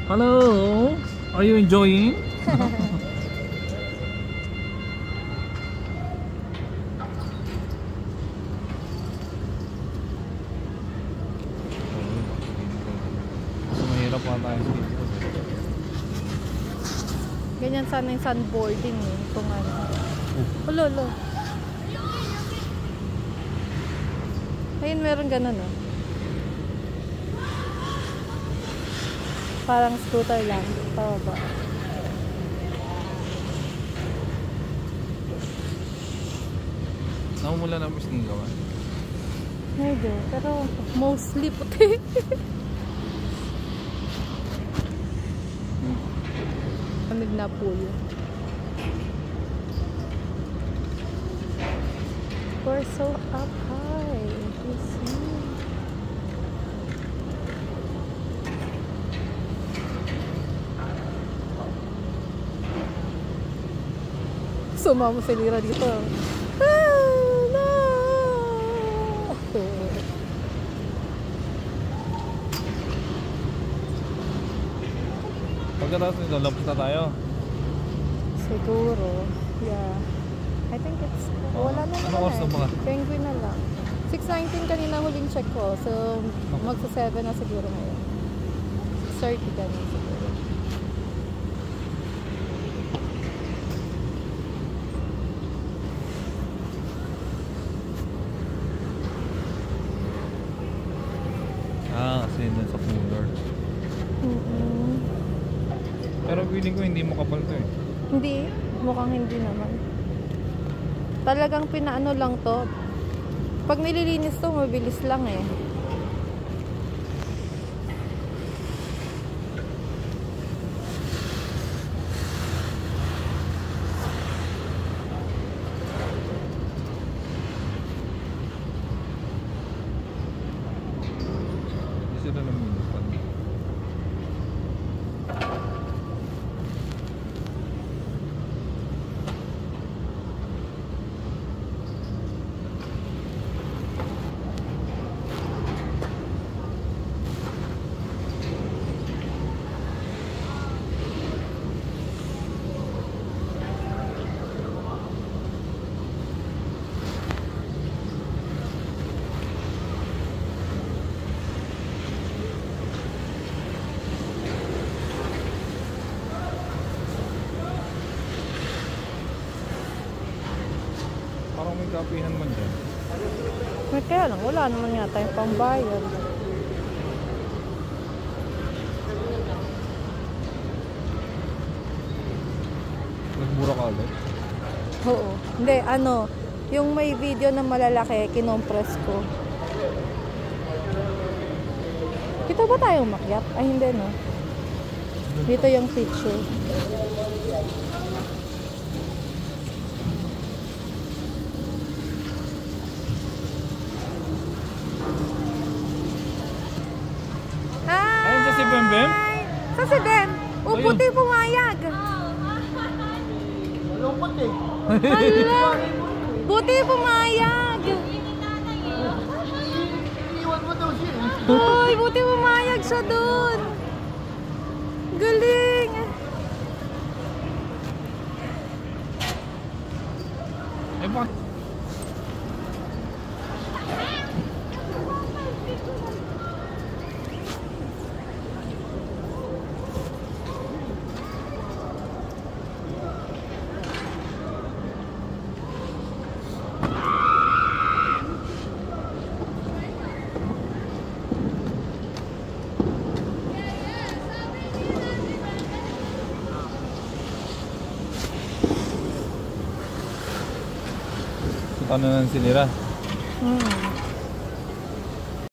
Hello, are you enjoying? Mahirap pa tayo dito. Ganyan sana yung sunboarding eh. Kung ano. Lolo. Ayun, meron ganun oh. Parang scooter lang. Pababa. Namumula na mas ng gawa. Medyo, pero mostly puti. Lamig na pool. We're so up high. You see? Sumama si Lira dito. No! Pagkatapos nito, labas na tayo. Siguro. Yeah. I think it's... wala na naman oras na ba? Penguin na lang. 6:19 kanina huling check ko. So, magsa 7 na siguro ngayon. 6:30 ganun siguro. Kasi dun sa cooler. Pero feeling ko hindi mo kapal to eh. Hindi. Mukhang hindi naman. Talagang pinaano lang to. Pag nililinis to, mabilis lang eh. Sila lang minupan. Parang may kapihan man dyan. Kaya lang, wala naman yata yung pambayad. Nagmura ka ulit? Oo. Hindi, ano, yung may video na malalaki, kinompress ko. Kita ba tayong makyat? Ay, hindi, no? Dito yung picture. Ayun siya si Bembem? Sa si Ben. Puti pumayag. Anong puti? Hala. Puti pumayag. Iiwan mo daw siya. Uy, buti pumayag siya dun. Galing. Eh ba? Ano nang sinira?